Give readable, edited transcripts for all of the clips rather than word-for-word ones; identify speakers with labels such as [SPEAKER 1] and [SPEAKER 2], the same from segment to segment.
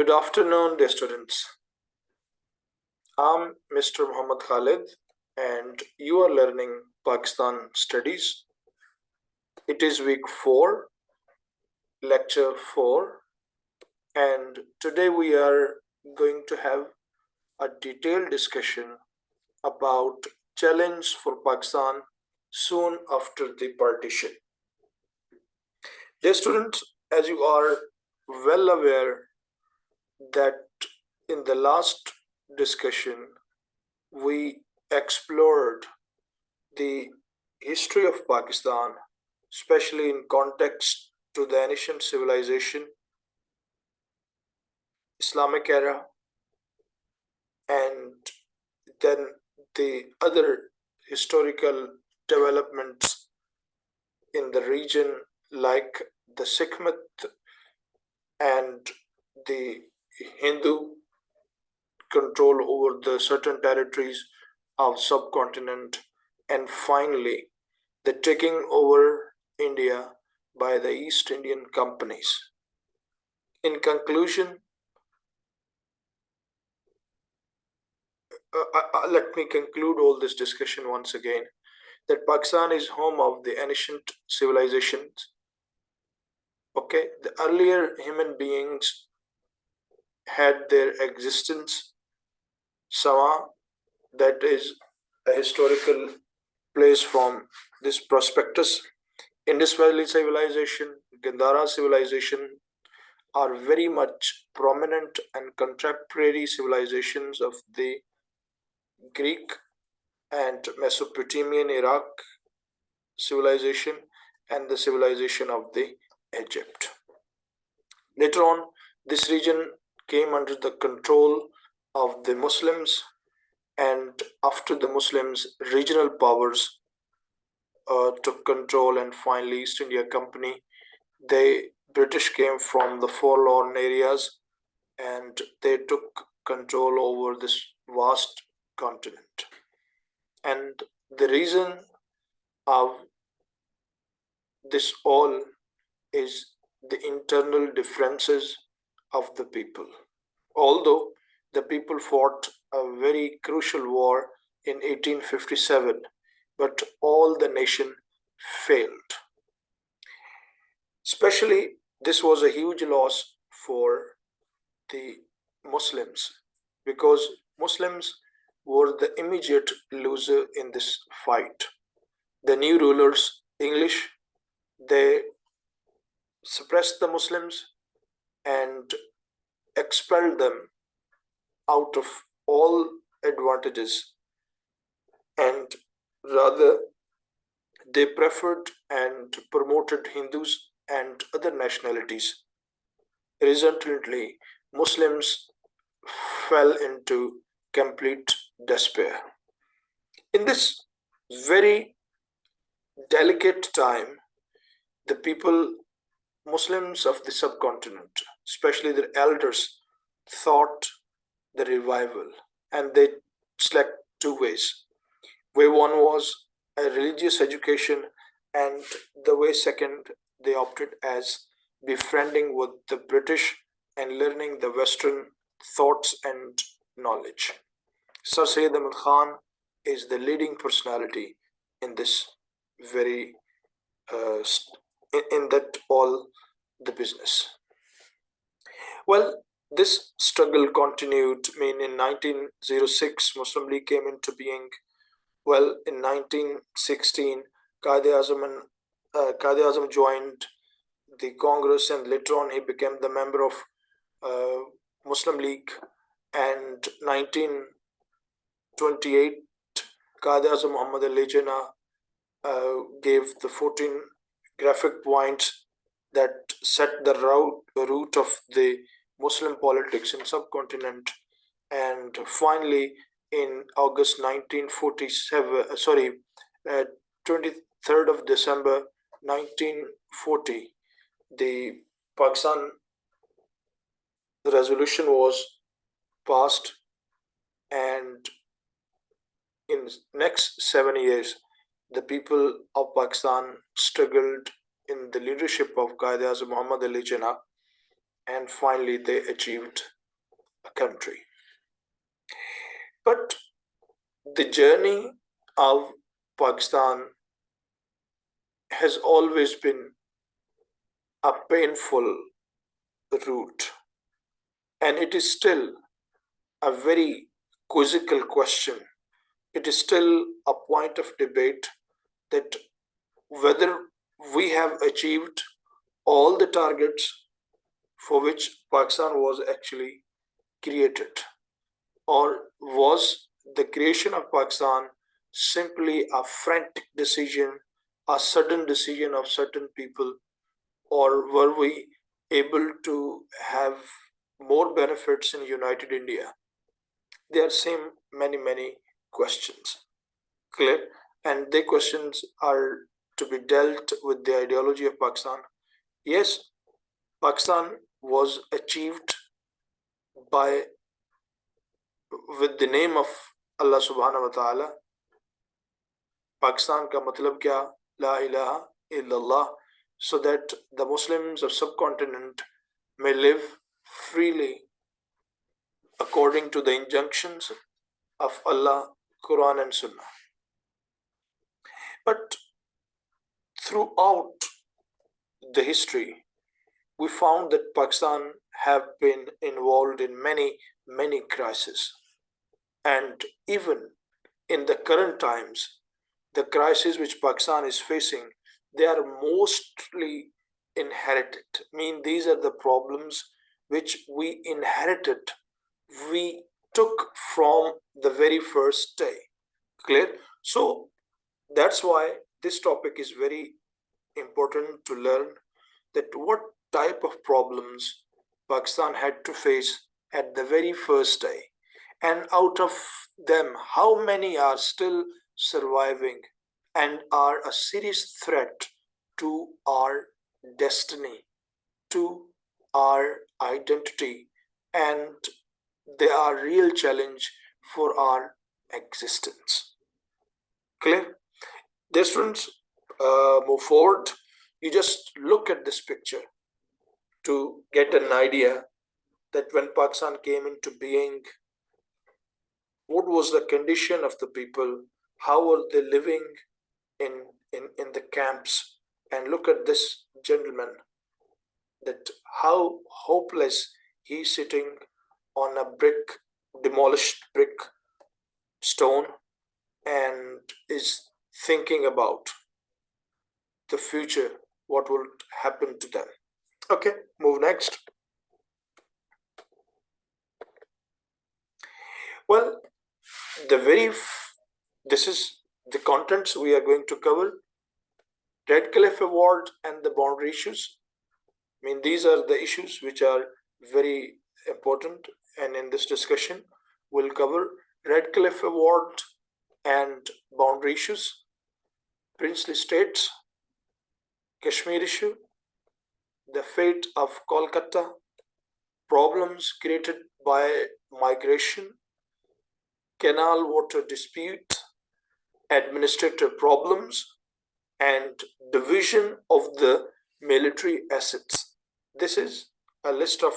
[SPEAKER 1] Good afternoon, dear students. I'm Mr. Muhammad Khalid, and you are learning Pakistan Studies. It is week 4, lecture 4, and today we are going to have a detailed discussion about challenge for Pakistan soon after the partition. Dear students, as you are well aware that in the last discussion we explored the history of Pakistan, especially in context to the ancient civilization, Islamic era, and then the other historical developments in the region, like the Sikh myth and the Hindu control over the certain territories of subcontinent, and finally the taking over India by the East Indian companies. In conclusion, let me conclude all this discussion once again that Pakistan is home of the ancient civilizations. Okay, the earlier human beings had their existence. Sama, that is a historical place from this prospectus. Indus Valley civilization, Gandhara civilization are very much prominent and contemporary civilizations of the Greek and Mesopotamian Iraq civilization and the civilization of the Egypt. Later on, this region came under the control of the Muslims, and after the Muslims, regional powers took control, and finally East India Company. The British came from the forlorn areas and they took control over this vast continent. And the reason of this all is the internal differences of the people. Although the people fought a very crucial war in 1857, but all the nation failed. Especially, this was a huge loss for the Muslims because Muslims were the immediate loser in this fight. The new rulers, English, they suppressed the Muslims and expelled them out of all advantages, and rather they preferred and promoted Hindus and other nationalities. Resultantly, Muslims fell into complete despair. In this very delicate time, the people, Muslims of the subcontinent, especially their elders, thought the revival, and they select two ways. Way one was a religious education, and the way second, they opted as befriending with the British and learning the Western thoughts and knowledge. Sir Syed Ahmad Khan is the leading personality in this very in that all the business. Well, this struggle continued. I mean, in 1906, Muslim League came into being. Well, in 1916, Qaid Azam joined the Congress, and later on he became the member of Muslim League. And 1928, Qaid Azam Muhammad Ali Jinnah gave the 14 graphic points that set the route of the Muslim politics in subcontinent. And finally, in August 1947, 23rd of December 1940, the Pakistan resolution was passed, and in next 7 years, the people of Pakistan struggled in the leadership of Qaid Azam Muhammad Ali Jinnah, and finally they achieved a country. But the journey of Pakistan has always been a painful route, and it is still a very quizzical question. It is still a point of debate that whether we have achieved all the targets for which Pakistan was actually created, or was the creation of Pakistan simply a frantic decision, a sudden decision of certain people, or were we able to have more benefits in United India? There seem many questions. Clear? And the questions are to be dealt with the ideology of Pakistan. Yes, Pakistan was achieved by with the name of Allah subhanahu wa ta'ala. Pakistan ka matlab kya? La ilaha illallah, so that the Muslims of subcontinent may live freely according to the injunctions of Allah, Quran and Sunnah. But throughout the history, we found that Pakistan have been involved in many crises. And even in the current times, the crises which Pakistan is facing, they are mostly inherited. I mean, these are the problems which we inherited, we took from the very first day. Clear? So that's why this topic is very important to learn, that what type of problems Pakistan had to face at the very first day, and out of them, how many are still surviving and are a serious threat to our destiny, to our identity, and they are real challenge for our existence. Clear? Dear students, move forward. You just look at this picture to get an idea that when Pakistan came into being, what was the condition of the people, how were they living in the camps, and look at this gentleman, that how hopeless he's sitting on a demolished brick stone, and is thinking about the future, what will happen to them. Okay, move next. Well, this is the contents we are going to cover. Radcliffe Award and the boundary issues. I mean, these are the issues which are very important, and in this discussion, we'll cover Radcliffe Award and boundary issues, princely states, Kashmir issue, the fate of Kolkata, problems created by migration, canal water dispute, administrative problems, and division of the military assets. This is a list of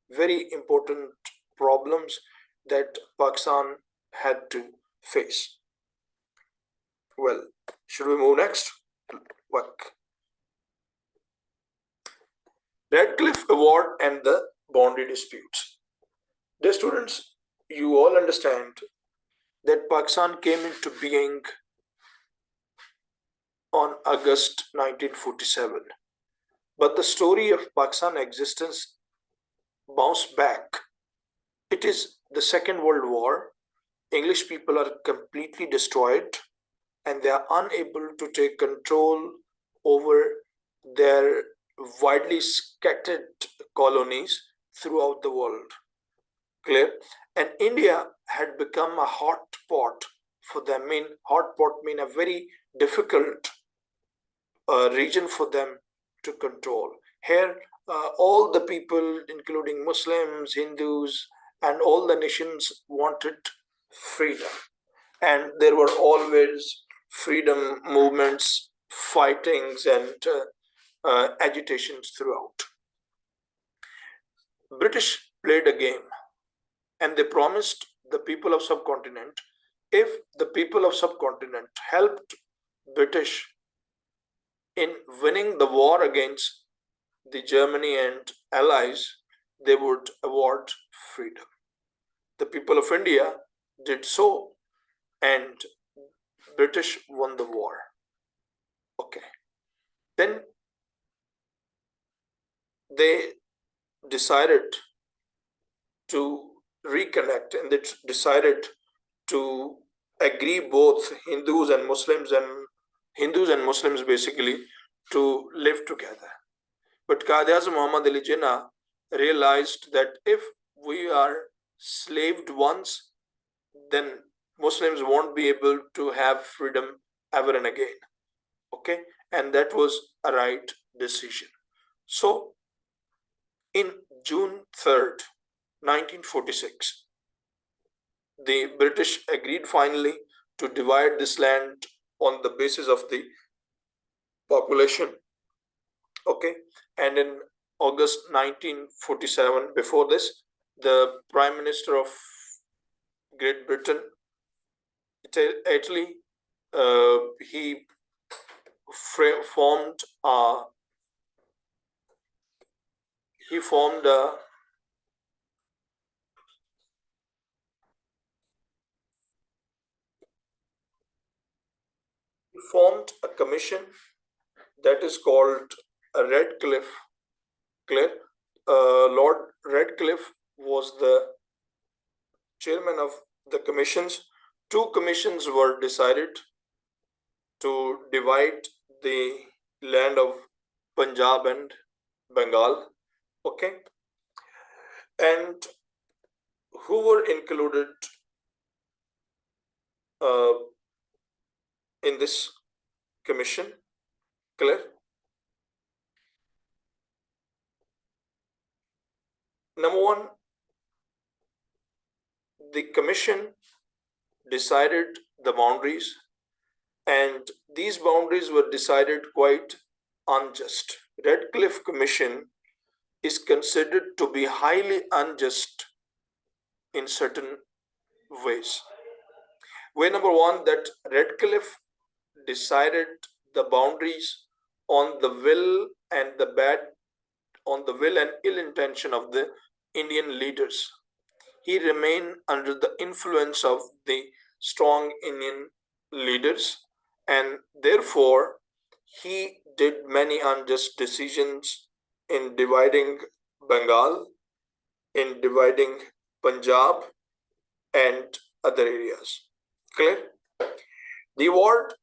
[SPEAKER 1] very important problems that Pakistan had to face. Well, should we move next? What? Radcliffe Award and the boundary disputes. Dear students, you all understand that Pakistan came into being on August 1947. But the story of Pakistan existence bounced back. It is the Second World War. English people are completely destroyed, and they are unable to take control over their widely scattered colonies throughout the world. Clear? And India had become a hot pot for them. Hot pot mean a very difficult region for them to control. Here, all the people, including Muslims, Hindus, and all the nations wanted freedom. And there were always freedom movements, fightings, and agitations throughout. British played a game and they promised the people of subcontinent, if the people of subcontinent helped British in winning the war against the Germany and allies, they would award freedom. The people of India did so, and British won the war. Okay. Then they decided to reconnect and they decided to agree, both Hindus and Muslims basically, to live together. But Quaid-e-Azam Muhammad Ali Jinnah realized that if we are slaved once, then Muslims won't be able to have freedom ever and again. Okay, and that was a right decision. So in June 3rd, 1946, the British agreed finally to divide this land on the basis of the population. Okay, and in August 1947, before this, the Prime Minister of Great Britain, Italy, he formed a he formed a commission that is called Redcliffe. Lord Redcliffe was the chairman of the commissions. Two commissions were decided to divide the land of Punjab and Bengal. Okay, and who were included uh, in this commission? Clear? Number one, the commission decided the boundaries, and these boundaries were decided quite unjust. Redcliffe Commission is considered to be highly unjust in certain ways. Way number one, that Redcliffe decided the boundaries on the will and ill intention of the Indian leaders. He remained under the influence of the strong Indian leaders, and therefore he did many unjust decisions in dividing Bengal, in dividing Punjab, and other areas. Clear? The award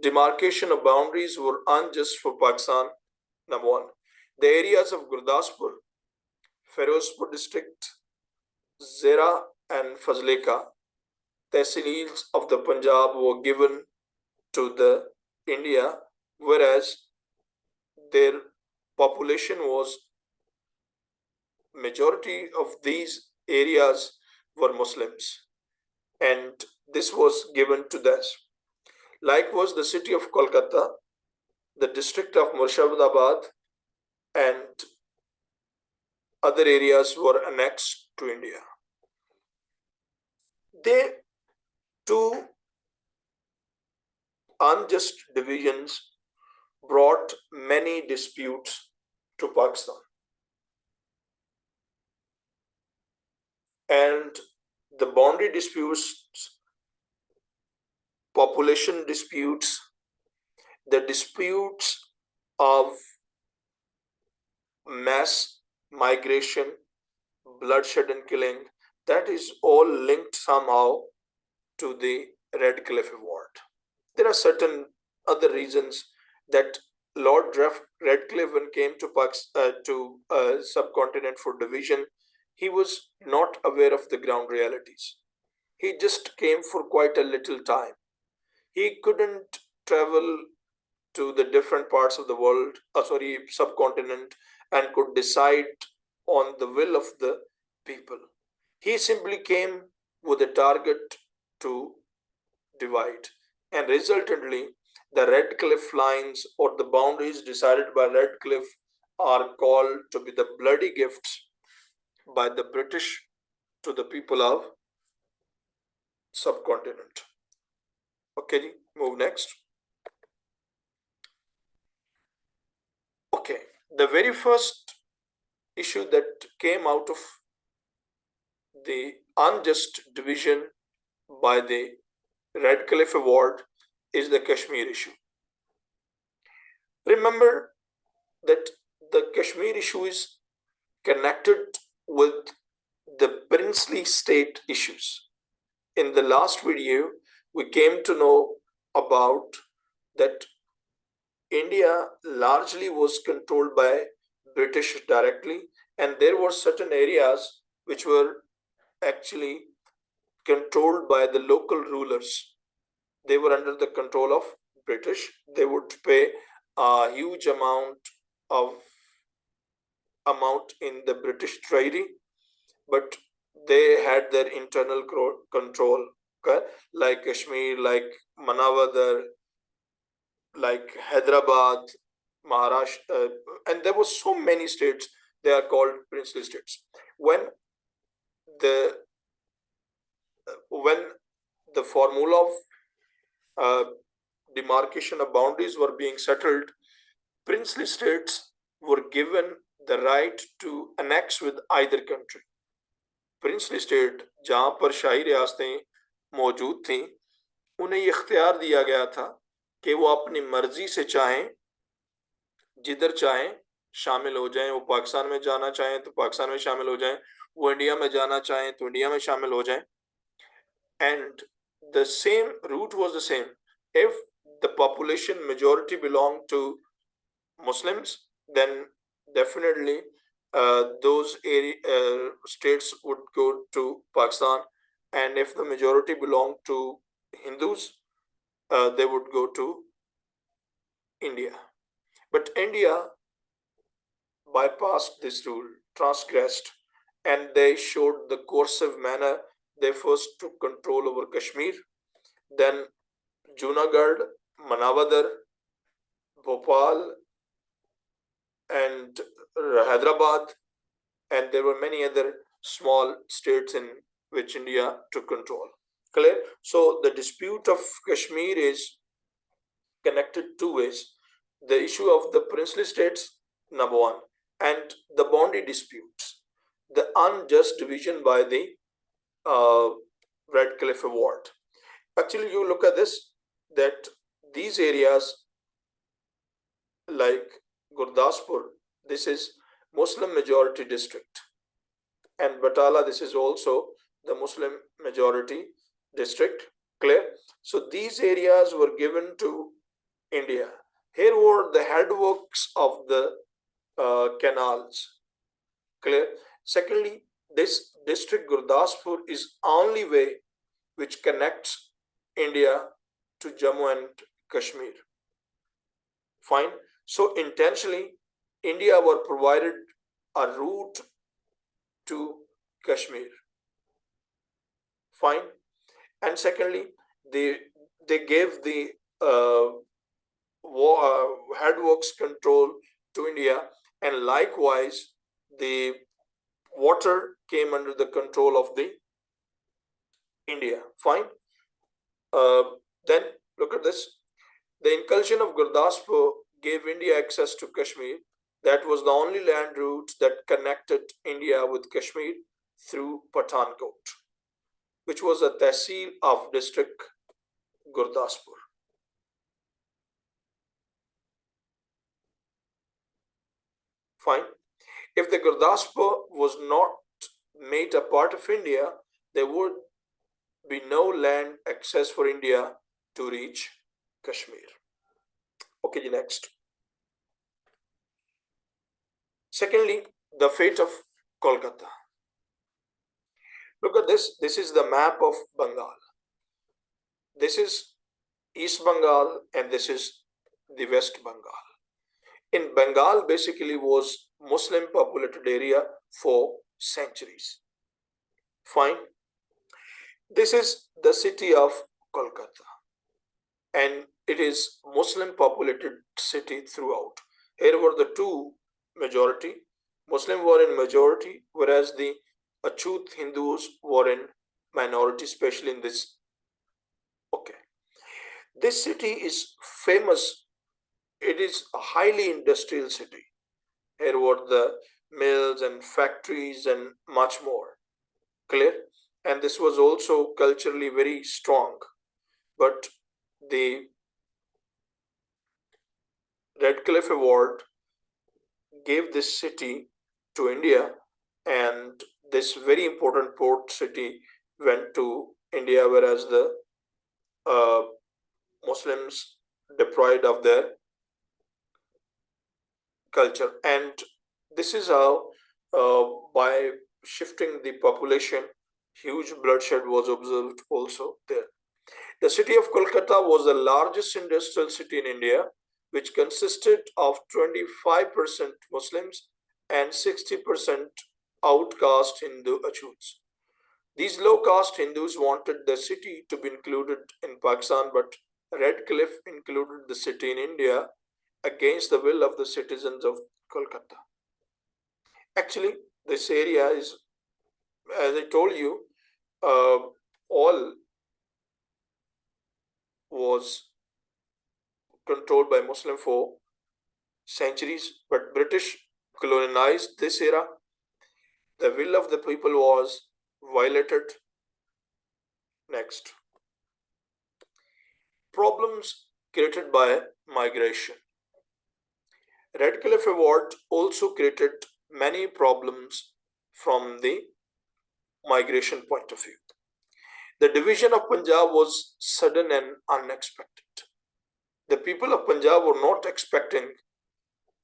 [SPEAKER 1] demarcation of boundaries were unjust for Pakistan. Number one, the areas of Gurdaspur, Ferozpur district, Zera, and Fazleka, tehsils of the Punjab, were given to the India, whereas their population was, majority of these areas were Muslims, and this was given to them. Likewise, the city of Kolkata, the district of Murshidabad, and other areas were annexed to India. They two unjust divisions brought many disputes to Pakistan. And the boundary disputes, population disputes, the disputes of mass migration, bloodshed and killing, that is all linked somehow to the Redcliffe Award. There are certain other reasons that Lord Redcliffe, when came to subcontinent for division, he was not aware of the ground realities. He just came for quite a little time. He couldn't travel to the different parts of the world, subcontinent, and could decide on the will of the people. He simply came with a target to divide, and resultantly, the Redcliffe lines or the boundaries decided by Redcliffe are called to be the bloody gifts by the British to the people of subcontinent. Okay, move next. Okay, the very first issue that came out of the unjust division by the Radcliffe Award is the Kashmir issue. Remember that the Kashmir issue is connected with the princely state issues. In the last video, we came to know about that India largely was controlled by British directly, and there were certain areas which were actually controlled by the local rulers. They were under the control of British. They would pay a huge of amount in the British treasury, but they had their internal control, okay? Like Kashmir, like Manavadar, like Hyderabad, Maharashtra, and there were so many states. They are called princely states. The when the formula of demarcation of boundaries were being settled, princely states were given the right to annex with either country. Princely state जहां पर शाही रियासतें मौजूद थीं, उन्हें ये इख्तियार दिया गया था कि वो अपनी मर्जी से चाहें, जिधर चाहें शामिल हो जाएं। वो पाकिस्तान में जाना चाहें तो पाकिस्तान में शामिल हो जाएं, वो इंडिया में जाना चाहें तो इंडिया में शामिल हो जाएं। And the same route was the same. If the population majority belonged to Muslims, then definitely those states would go to Pakistan, and if the majority belonged to Hindus, they would go to India. But India bypassed this rule, transgressed, and they showed the coercive manner. They first took control over Kashmir, then Junagadh, Manavadar, Bhopal, and Hyderabad, and there were many other small states in which India took control. Clear? So the dispute of Kashmir is connected two ways. The issue of the princely states, number one, and the boundary disputes, the unjust division by the Radcliffe Award. Actually, you look at this, that these areas like Gurdaspur, this is Muslim majority district, and Batala, this is also the Muslim majority district. Clear? So these areas were given to India. Here were the headworks of the canals. Clear? Secondly, this district Gurdaspur is only way which connects India to Jammu and Kashmir. Fine. So intentionally, India were provided a route to Kashmir. Fine. And secondly, they gave the headworks control to India, and likewise the water came under the control of the India. Fine. Then look at this. The incursion of Gurdaspur gave India access to Kashmir. That was the only land route that connected India with Kashmir through Pathankot, which was a tehsil of district Gurdaspur. Fine. If the Gurdaspur was not made a part of India, there would be no land access for India to reach Kashmir. Okay, next. Secondly, the fate of Kolkata. Look at this. This is the map of Bengal. This is East Bengal and this is the West Bengal. In Bengal basically was Muslim populated area for centuries. Fine. This is the city of Kolkata, and it is Muslim populated city throughout. Here were the two majority. Muslims were in majority, whereas the Achut Hindus were in minority, especially in this. Okay. This city is famous. It is a highly industrial city. Here were the mills and factories and much more. Clear? And this was also culturally very strong. But the Redcliffe Award gave this city to India, and this very important port city went to India, whereas the uh, Muslims deprived of their culture. And this is how, by shifting the population, huge bloodshed was observed also there. The city of Kolkata was the largest industrial city in India, which consisted of 25% Muslims and 60% outcast Hindu Achuts. These low caste Hindus wanted the city to be included in Pakistan, but Redcliffe included the city in India against the will of the citizens of Kolkata. Actually, this area is, as I told you, uh, all was controlled by Muslim for centuries, but British colonized this era. The will of the people was violated. Next, problems created by migration. Redcliffe Award also created many problems from the migration point of view. The division of Punjab was sudden and unexpected. The people of Punjab were not expecting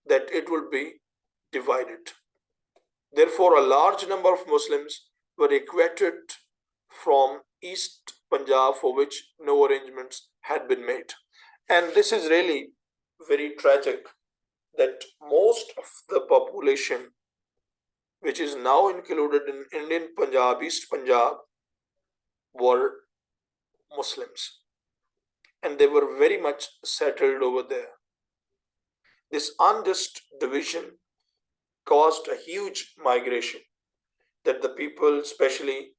[SPEAKER 1] that it would be divided. Therefore, a large number of Muslims were evacuated from East Punjab, for which no arrangements had been made. And this is really very tragic that most of the population, which is now included in Indian Punjab, East Punjab, were Muslims. And they were very much settled over there. This unjust division caused a huge migration that the people, especially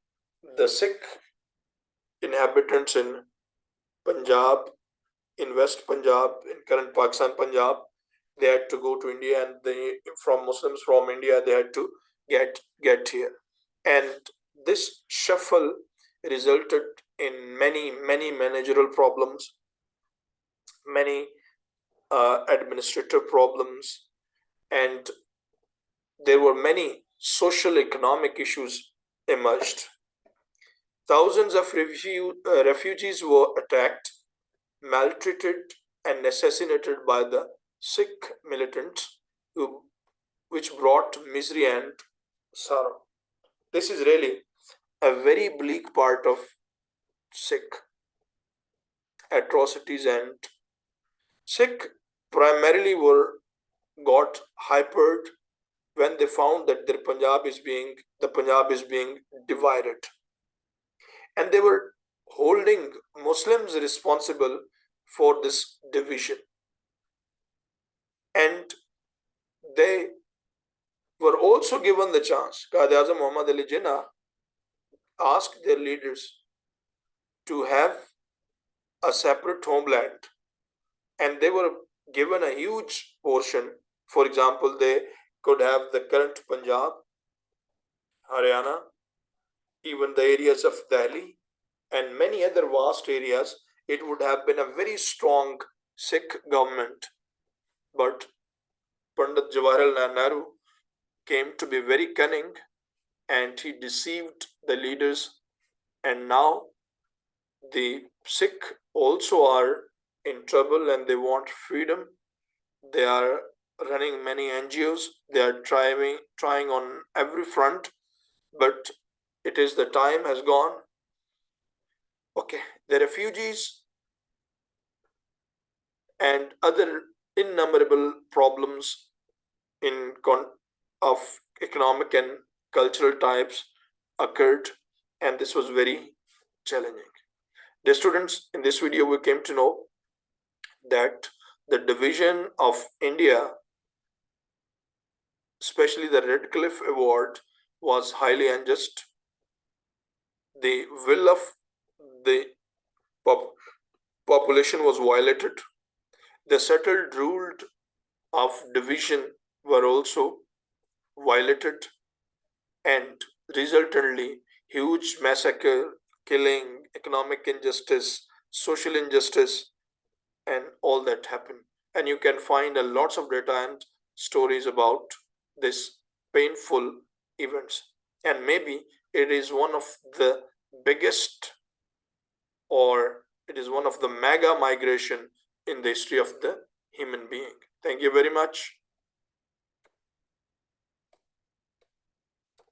[SPEAKER 1] the Sikh inhabitants in Punjab, in West Punjab, in current Pakistan, Punjab, they had to go to India, and they, from Muslims from India, they had to get here. And this shuffle resulted in many managerial problems, many administrative problems, and there were many social economic issues emerged. Thousands of refugees were attacked, maltreated, and assassinated by the Sikh militants, which brought misery and sorrow. This is really a very bleak part of Sikh atrocities, and Sikh primarily were got hypered when they found that the Punjab is being divided, and they were holding Muslims responsible for this division, and they were also given the chance. Quaid-e-Azam Muhammad Ali Jinnah asked their leaders to have a separate homeland, and they were given a huge portion. For example, they could have the current Punjab, Haryana, even the areas of Delhi, and many other vast areas. It would have been a very strong Sikh government, but Pandit Jawaharlal Nehru came to be very cunning, and he deceived the leaders, and now the Sikh also are in trouble and they want freedom. They are running many NGOs. They are trying on every front, but it is the time has gone. Okay, the refugees and other innumerable problems of economic and cultural types occurred, and this was very challenging. Dear students, in this video we came to know that the division of India especially the Redcliffe Award, was highly unjust. The will of the pop- population was violated. The settled ruled of division were also violated, and resultantly, huge massacre, killing, economic injustice, social injustice, and all that happened. And you can find a lots of data and stories about this painful events. And maybe it is one of the biggest, or it is one of the mega migration in the history of the human being. Thank you very much.